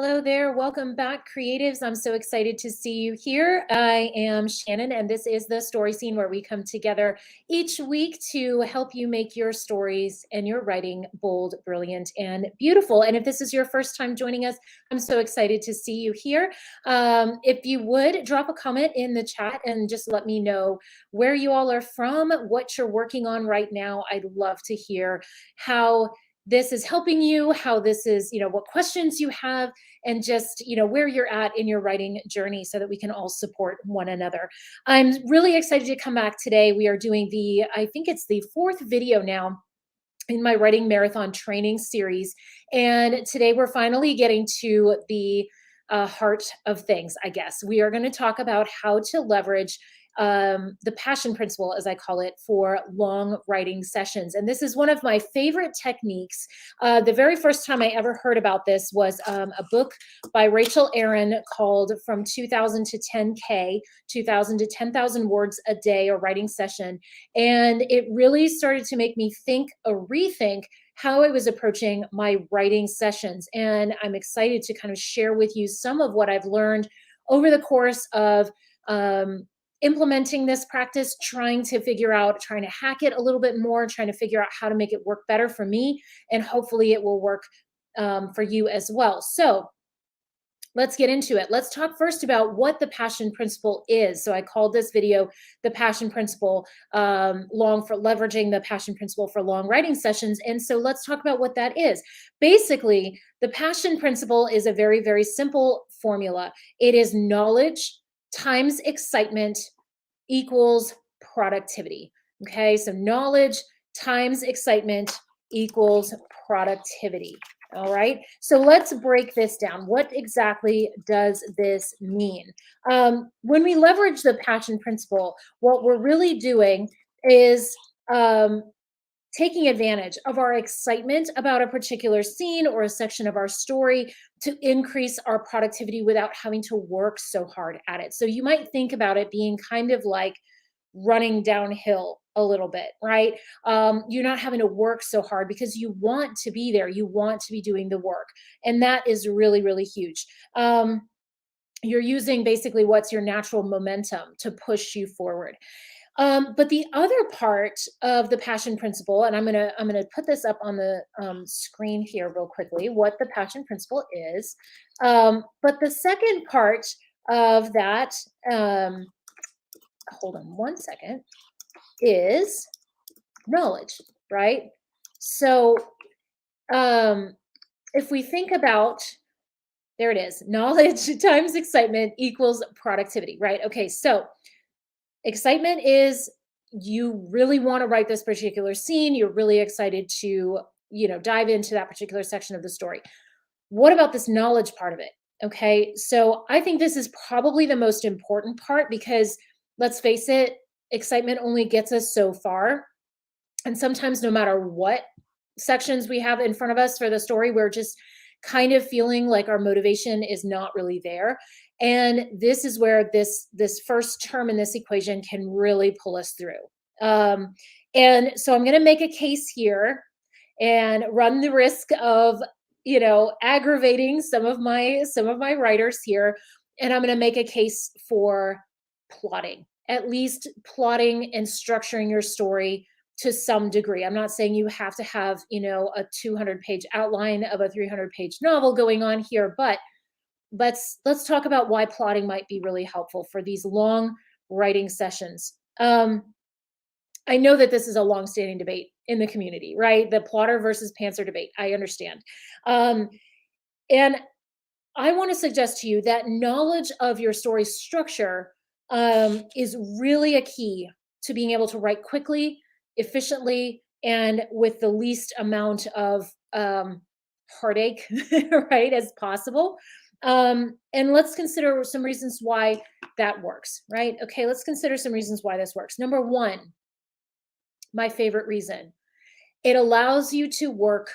Hello there. Welcome back, creatives. I'm so excited to see you here. I am Shannon, and this is the Story Scene where we come together each week to help you make your stories and your writing bold, brilliant, and beautiful. And if this is your first time joining us, I'm so excited to see you here. If you would drop a comment in the chat and just let me know where you all are from, what you're working on right now. I'd love to hear how this is helping you, how this is, what questions you have, and just, where you're at in your writing journey so that we can all support one another. I'm really excited to come back today. We are doing I think it's the fourth video now in my writing marathon training series. And today we're finally getting to the heart of things, I guess. We are going to talk about how to leverage the passion principle, as I call it, for long writing sessions. And this is one of my favorite techniques. The very first time I ever heard about this was a book by Rachel Aaron called From 2000 to 10K, 2000 to 10,000 words a day, or writing session. And it really started to make me rethink how I was approaching my writing sessions. And I'm excited to kind of share with you some of what I've learned over the course of implementing this practice, trying to hack it a little bit more, trying to figure out how to make it work better for me. And hopefully it will work for you as well. So let's get into it. Let's talk first about what the passion principle is. So I called this video the passion principle, leveraging the passion principle for long writing sessions. And so let's talk about what that is. Basically, the passion principle is a very, very simple formula. It is knowledge times excitement equals productivity. Okay, so knowledge times excitement equals productivity. All right, so let's break this down. What exactly does this mean? When we leverage the passion principle, what we're really doing is taking advantage of our excitement about a particular scene or a section of our story to increase our productivity without having to work so hard at it. So you might think about it being kind of like running downhill a little bit, right? You're not having to work so hard because you want to be there. You want to be doing the work. And that is really, really huge. You're using basically what's your natural momentum to push you forward. But the other part of the passion principle, and I'm gonna put this up on the screen here real quickly, what the passion principle is. But the second part of that, hold on one second, is knowledge, right? So if we think about, there it is, knowledge times excitement equals productivity, right? Okay, so excitement is you really want to write this particular scene. You're really excited to, dive into that particular section of the story. What about this knowledge part of it? Okay, so I think this is probably the most important part because let's face it, excitement only gets us so far. And sometimes no matter what sections we have in front of us for the story, we're just kind of feeling like our motivation is not really there. And this is where this first term in this equation can really pull us through. And so I'm going to make a case here and run the risk of, aggravating some of my writers here. And I'm going to make a case for plotting, at least plotting and structuring your story to some degree. I'm not saying you have to have, a 200-page outline of a 300-page novel going on here, but let's talk about why plotting might be really helpful for these long writing sessions. I know that this is a long-standing debate in the community, right? The plotter versus pantser debate. I understand. And I want to suggest to you that knowledge of your story structure is really a key to being able to write quickly, efficiently, and with the least amount of heartache, right, as possible. And let's consider some reasons why that works, right? Okay, let's consider some reasons why this works. Number one, my favorite reason, it allows you to work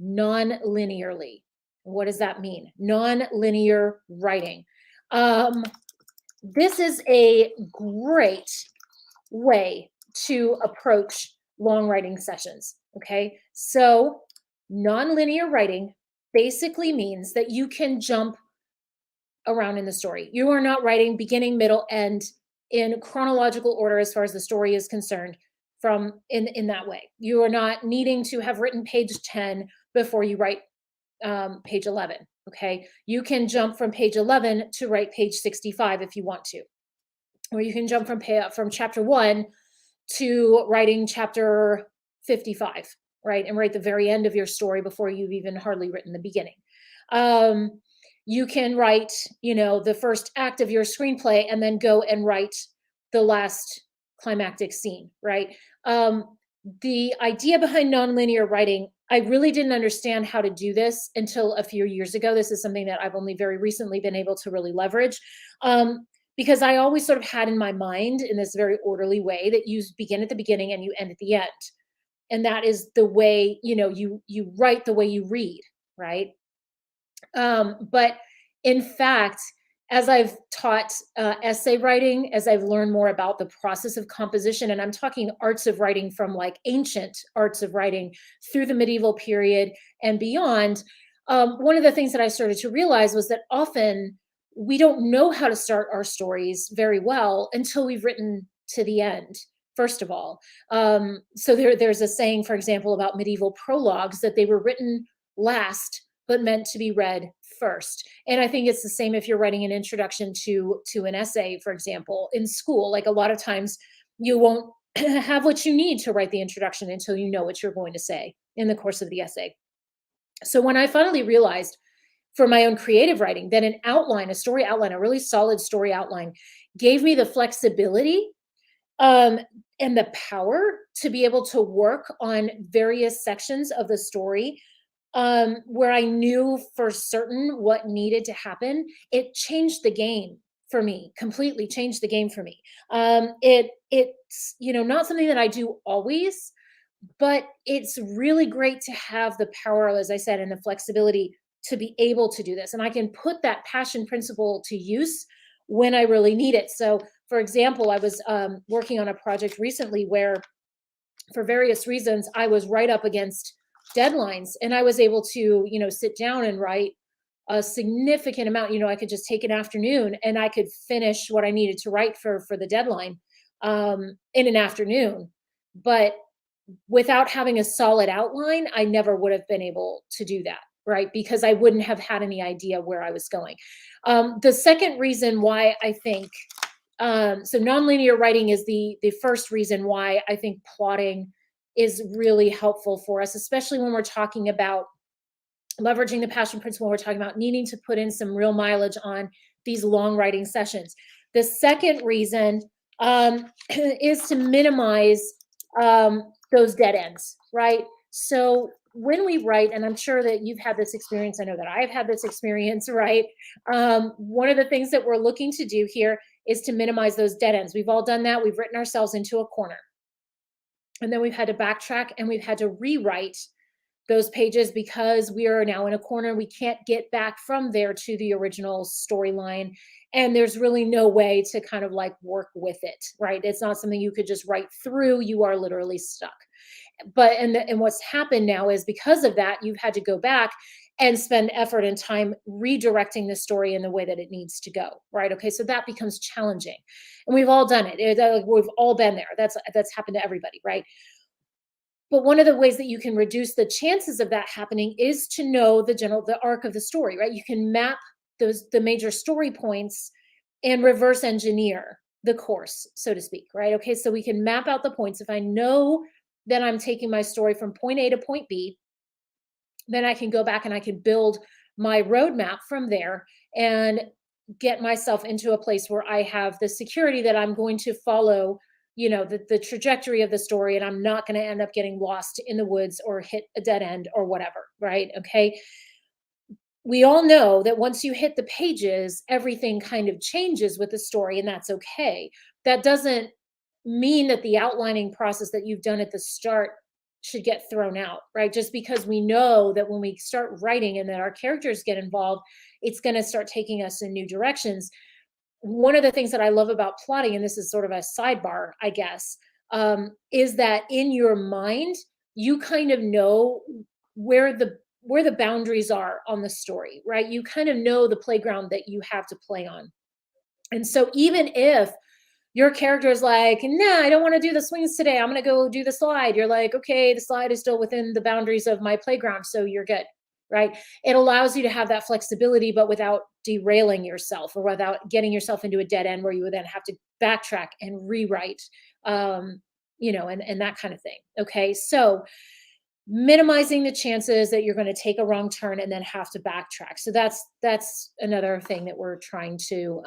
non-linearly. What does that mean? Non-linear writing. This is a great way to approach long writing sessions. Okay, so non-linear writing basically means that you can jump around in the story. You are not writing beginning, middle, end in chronological order as far as the story is concerned from in that way. You are not needing to have written page 10 before you write page 11. Okay. You can jump from page 11 to write page 65 if you want to, or you can jump from chapter 1 to writing chapter 55, right? And write the very end of your story before you've even hardly written the beginning. You can write, the first act of your screenplay and then go and write the last climactic scene, right? The idea behind nonlinear writing, I really didn't understand how to do this until a few years ago. This is something that I've only very recently been able to really leverage. Because I always sort of had in my mind in this very orderly way that you begin at the beginning and you end at the end. And that is the way, you write the way you read, right? But in fact, as I've taught essay writing, as I've learned more about the process of composition, and I'm talking arts of writing from like ancient arts of writing through the medieval period and beyond, one of the things that I started to realize was that often we don't know how to start our stories very well until we've written to the end, first of all. So there's a saying, for example, about medieval prologues that they were written last but meant to be read first. And I think it's the same if you're writing an introduction to an essay, for example, in school. Like a lot of times you won't have what you need to write the introduction until you know what you're going to say in the course of the essay. So when I finally realized for my own creative writing that an outline, a story outline, a really solid story outline gave me the flexibility and the power to be able to work on various sections of the story where I knew for certain what needed to happen, it changed the game for me, completely changed the game for me. It's, not something that I do always, but it's really great to have the power, as I said, and the flexibility to be able to do this. And I can put that passion principle to use when I really need it. So, for example, I was working on a project recently where, for various reasons, I was right up against deadlines, and I was able to, sit down and write a significant amount. I could just take an afternoon and I could finish what I needed to write for the deadline in an afternoon. But without having a solid outline, I never would have been able to do that, right? Because I wouldn't have had any idea where I was going. The second reason why I think, so nonlinear writing is the first reason why I think plotting is really helpful for us, especially when we're talking about leveraging the passion principle. We're talking about needing to put in some real mileage on these long writing sessions. The second reason is to minimize those dead ends, right? So when we write, and I'm sure that you've had this experience, I know that I've had this experience, right? One of the things that we're looking to do here is to minimize those dead ends. We've all done that. We've written ourselves into a corner. And then we've had to backtrack and we've had to rewrite those pages because we are now in a corner. We can't get back from there to the original storyline. And there's really no way to kind of like work with it, right? It's not something you could just write through. You are literally stuck. But and what's happened now is because of that, you've had to go back and spend effort and time redirecting the story in the way that it needs to go, right? Okay, so that becomes challenging, and we've all done it. We've all been there. That's happened to everybody, right? But one of the ways that you can reduce the chances of that happening is to know the arc of the story, right? You can map the major story points and reverse engineer the course, so to speak, right? Okay, so we can map out the points. If I know that I'm taking my story from point A to point B, then I can go back and I can build my roadmap from there and get myself into a place where I have the security that I'm going to follow, the trajectory of the story, and I'm not going to end up getting lost in the woods or hit a dead end or whatever, right? Okay. We all know that once you hit the pages, everything kind of changes with the story, and that's okay. That doesn't mean that the outlining process that you've done at the start should get thrown out, right? Just because we know that when we start writing and that our characters get involved, it's going to start taking us in new directions. One of the things that I love about plotting, and this is sort of a sidebar, I guess, is that in your mind, you kind of know where the boundaries are on the story, right? You kind of know the playground that you have to play on. And so even if your character is like, nah, I don't want to do the swings today, I'm going to go do the slide. You're like, okay, the slide is still within the boundaries of my playground, so you're good, right? It allows you to have that flexibility, but without derailing yourself or without getting yourself into a dead end where you would then have to backtrack and rewrite, and that kind of thing. Okay. So minimizing the chances that you're going to take a wrong turn and then have to backtrack. So that's another thing that we're trying to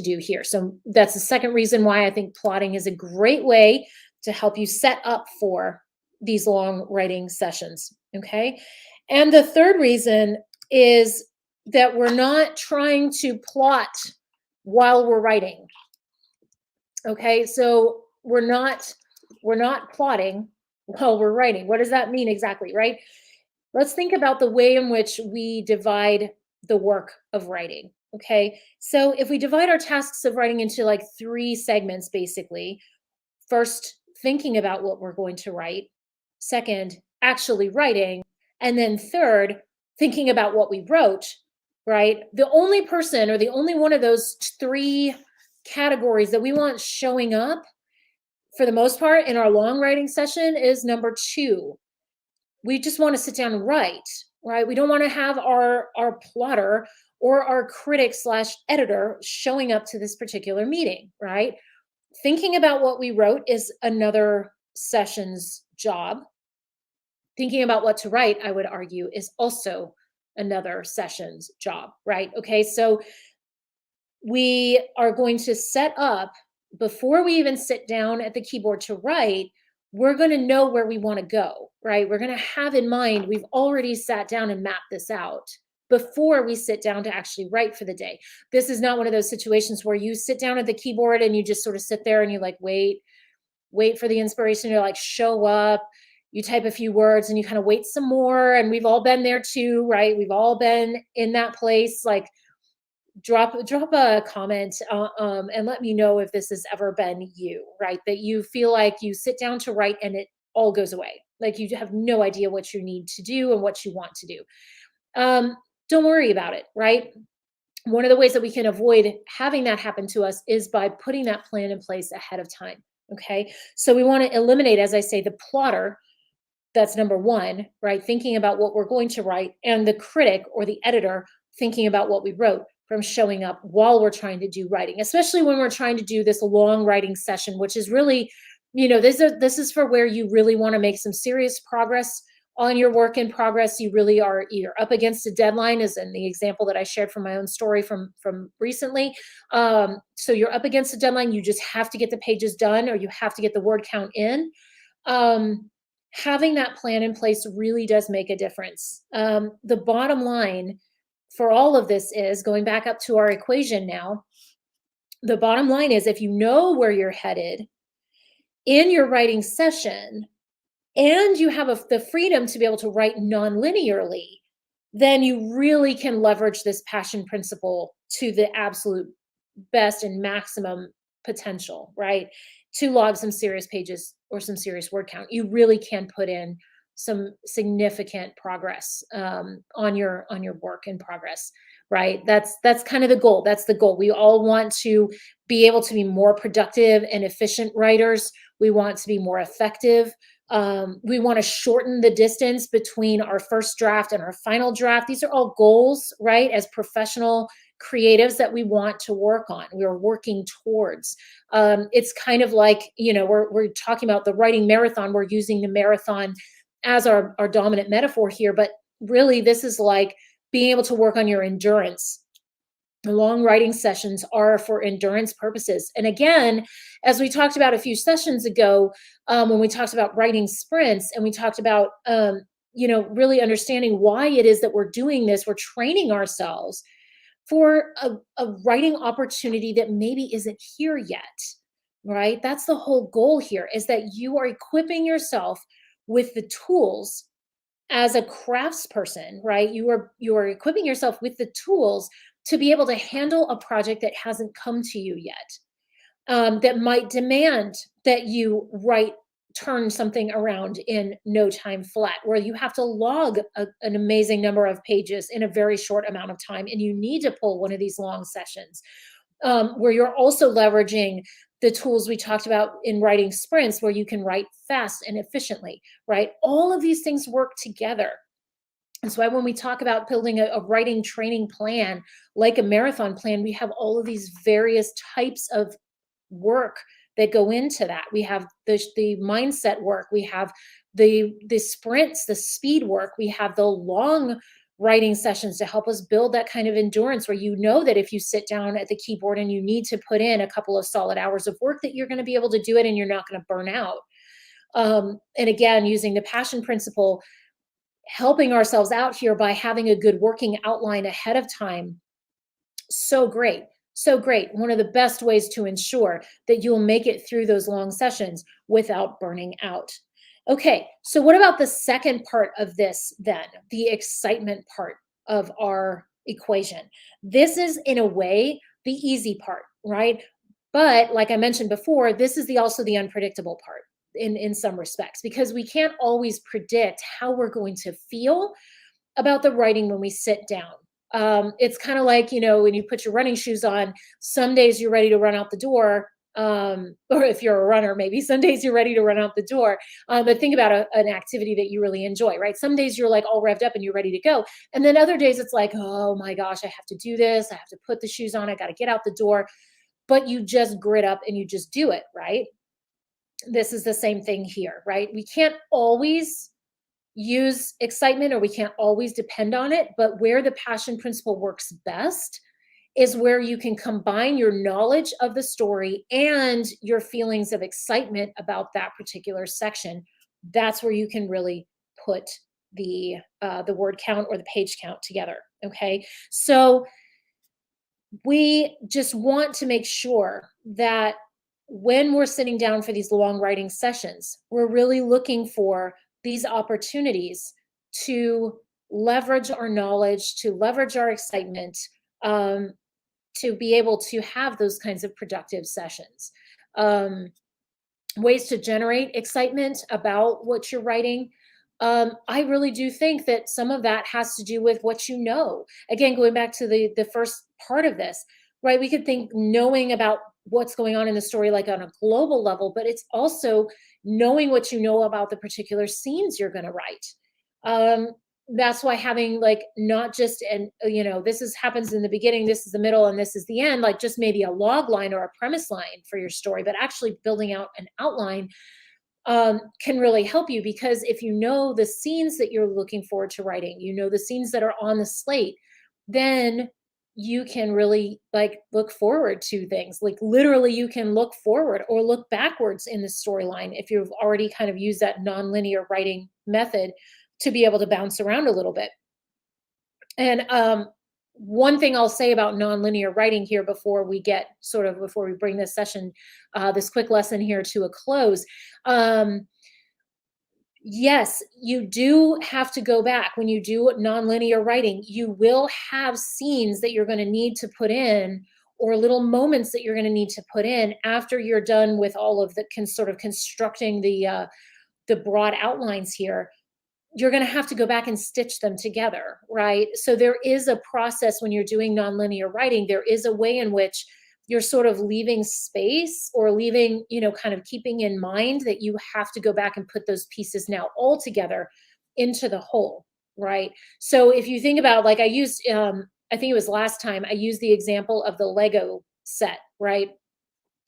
do here. So that's the second reason why I think plotting is a great way to help you set up for these long writing sessions. Okay. And the third reason is that we're not trying to plot while we're writing. Okay. So we're not plotting while we're writing. What does that mean exactly, right? Let's think about the way in which we divide the work of writing. Okay. So if we divide our tasks of writing into like 3 segments, basically, first, thinking about what we're going to write, second, actually writing, and then third, thinking about what we wrote, right? The only person or the only one of those 3 categories that we want showing up for the most part in our long writing session is number 2. We just want to sit down and write, right? We don't want to have our plotter or our critic / editor showing up to this particular meeting, right? Thinking about what we wrote is another session's job. Thinking about what to write, I would argue, is also another session's job, right? Okay, so we are going to set up, before we even sit down at the keyboard to write, we're going to know where we want to go, right? We're going to have in mind, we've already sat down and mapped this out before we sit down to actually write for the day. This is not one of those situations where you sit down at the keyboard and you just sort of sit there and you like, wait for the inspiration to like show up. You type a few words and you kind of wait some more. And we've all been there too, right? We've all been in that place. Like, drop a comment and let me know if this has ever been you, right? That you feel like you sit down to write and it all goes away. Like you have no idea what you need to do and what you want to do. Don't worry about it, right? One of the ways that we can avoid having that happen to us is by putting that plan in place ahead of time. Okay. So we want to eliminate, as I say, the plotter. That's number 1, right? Thinking about what we're going to write, and the critic or the editor thinking about what we wrote from showing up while we're trying to do writing, especially when we're trying to do this long writing session, which is really, this is for where you really want to make some serious progress on your work in progress. You really are either up against a deadline, as in the example that I shared from my own story from recently. So you're up against a deadline. You just have to get the pages done, or you have to get the word count in. Having that plan in place really does make a difference. The bottom line for all of this is, going back up to our equation now, the bottom line is, if you know where you're headed in your writing session and you have the freedom to be able to write non-linearly, then you really can leverage this passion principle to the absolute best and maximum potential, right? To log some serious pages or some serious word count. You really can put in some significant progress on your work in progress, right? That's kind of the goal. That's the goal. We all want to be able to be more productive and efficient writers. We want to be more effective. We want to shorten the distance between our first draft and our final draft. These are all goals, right? As professional creatives that we want to work on, we're working towards. It's kind of like, we're talking about the writing marathon. We're using the marathon as our dominant metaphor here, but really this is like being able to work on your endurance. The long writing sessions are for endurance purposes. And again, as we talked about a few sessions ago, when we talked about writing sprints, and we talked about, really understanding why it is that we're doing this, we're training ourselves for a writing opportunity that maybe isn't here yet, right? That's the whole goal here, is that you are equipping yourself with the tools as a craftsperson, right? You are equipping yourself with the tools to be able to handle a project that hasn't come to you yet, that might demand that you write turn something around in no time flat, where you have to log an amazing number of pages in a very short amount of time, and you need to pull one of these long sessions, where you're also leveraging the tools we talked about in writing sprints, where you can write fast and efficiently, right? All of these things work together. That's why when we talk about building a writing training plan, like a marathon plan, we have all of these various types of work that go into that. We have the mindset work, we have the sprints, the speed work, we have the long writing sessions to help us build that kind of endurance, where you know that if you sit down at the keyboard and you need to put in a couple of solid hours of work, that you're going to be able to do it and you're not going to burn out. And again, using the passion principle, helping ourselves out here by having a good working outline ahead of time. So great. So great. One of the best ways to ensure that you'll make it through those long sessions without burning out. Okay, so what about the second part of this then? The excitement part of our equation. This is, in a way, the easy part, right? But like I mentioned before, this is also the unpredictable part in some respects, because we can't always predict how we're going to feel about the writing when we sit down. It's kind of like, when you put your running shoes on, some days you're ready to run out the door. Or if you're a runner, maybe some days you're ready to run out the door. But think about an activity that you really enjoy, right? Some days you're like all revved up and you're ready to go. And then other days it's like, oh my gosh, I have to do this. I have to put the shoes on. I got to get out the door. But you just grit up and you just do it, right? This is the same thing here, right? We can't always use excitement, or we can't always depend on it, but where the passion principle works best is where you can combine your knowledge of the story and your feelings of excitement about that particular section. That's where you can really put the word count or the page count together. Okay, so we just want to make sure that when we're sitting down for these long writing sessions, we're really looking for these opportunities to leverage our knowledge, to leverage our excitement, um, to be able to have those kinds of productive sessions. Ways to generate excitement about what you're writing. I really do think that some of that has to do with what you know. Again, going back to the first part of this, right? We could think knowing about what's going on in the story, like on a global level, but it's also knowing what you know about the particular scenes you're going to write. Um, that's why having like not just this is happens in the beginning, this is the middle, and this is the end, like just maybe a log line or a premise line for your story, but actually building out an outline can really help you, because if you know the scenes that you're looking forward to writing, you know the scenes that are on the slate, then you can really like look forward to things. Like literally you can look forward or look backwards in the storyline if you've already kind of used that nonlinear writing method to be able to bounce around a little bit. And one thing I'll say about nonlinear writing here before we bring this session, this quick lesson here to a close. Yes, you do have to go back when you do nonlinear writing. You will have scenes that you're going to need to put in, or little moments that you're going to need to put in after you're done with all of the sort of constructing the broad outlines here. You're going to have to go back and stitch them together, right? So there is a process when you're doing nonlinear writing. There is a way in which you're sort of leaving space, or leaving, kind of keeping in mind that you have to go back and put those pieces now all together into the whole, right? So if you think about, like I used, I think it was last time, I used the example of the Lego set, right?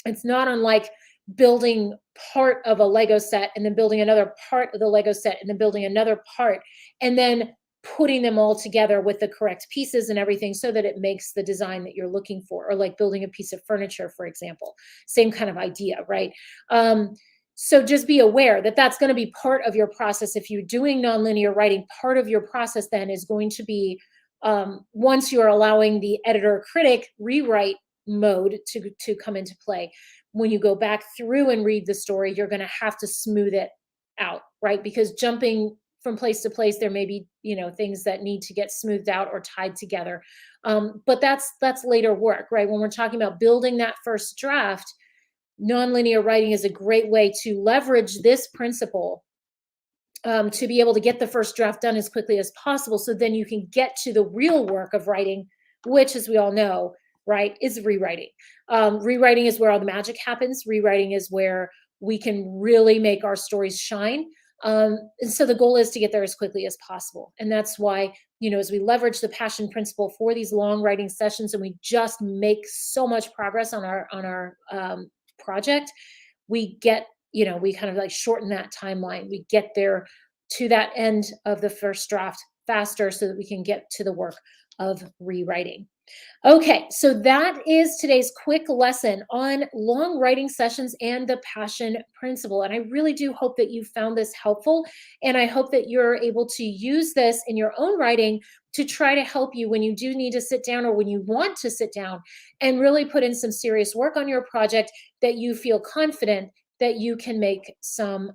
It's not unlike building part of a Lego set and then building another part of the Lego set and then building another part and then putting them all together with the correct pieces and everything so that it makes the design that you're looking for, or like building a piece of furniture, for example. Same kind of idea, right? So just be aware that that's going to be part of your process. If you're doing nonlinear writing, part of your process then is going to be, once you're allowing the editor critic rewrite mode to come into play, when you go back through and read the story, you're going to have to smooth it out, right? Because jumping from place to place, there may be, things that need to get smoothed out or tied together. But that's later work, right? When we're talking about building that first draft, nonlinear writing is a great way to leverage this principle to be able to get the first draft done as quickly as possible. So then you can get to the real work of writing, which, as we all know, right, is rewriting. Rewriting is where all the magic happens. Rewriting is where we can really make our stories shine. And so the goal is to get there as quickly as possible. And that's why, as we leverage the passion principle for these long writing sessions, and we just make so much progress on our project, we get, we kind of like shorten that timeline. We get there to that end of the first draft faster so that we can get to the work of rewriting. Okay, so that is today's quick lesson on long writing sessions and the passion principle. And I really do hope that you found this helpful. And I hope that you're able to use this in your own writing to try to help you when you do need to sit down or when you want to sit down and really put in some serious work on your project, that you feel confident that you can make some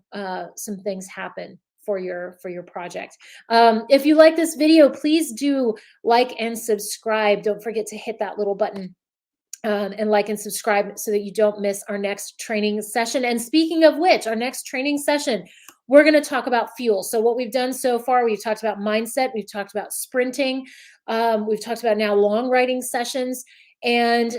things happen for your project. If you like this video, please do like and subscribe. Don't forget to hit that little button and like and subscribe so that you don't miss our next training session. And speaking of which, our next training session, we're going to talk about fuel. So what we've done so far, we've talked about mindset, we've talked about sprinting, we've talked about now long writing sessions. And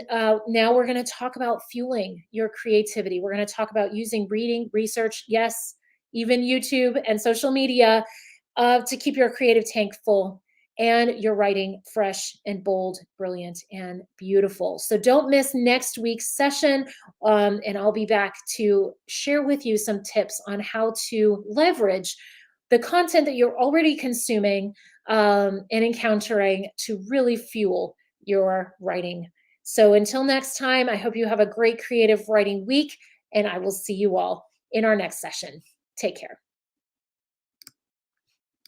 now we're going to talk about fueling your creativity. We're going to talk about using reading, research, yes, even YouTube and social media to keep your creative tank full and your writing fresh and bold, brilliant, and beautiful. So don't miss next week's session. And I'll be back to share with you some tips on how to leverage the content that you're already consuming and encountering to really fuel your writing. So until next time, I hope you have a great creative writing week, and I will see you all in our next session. Take care.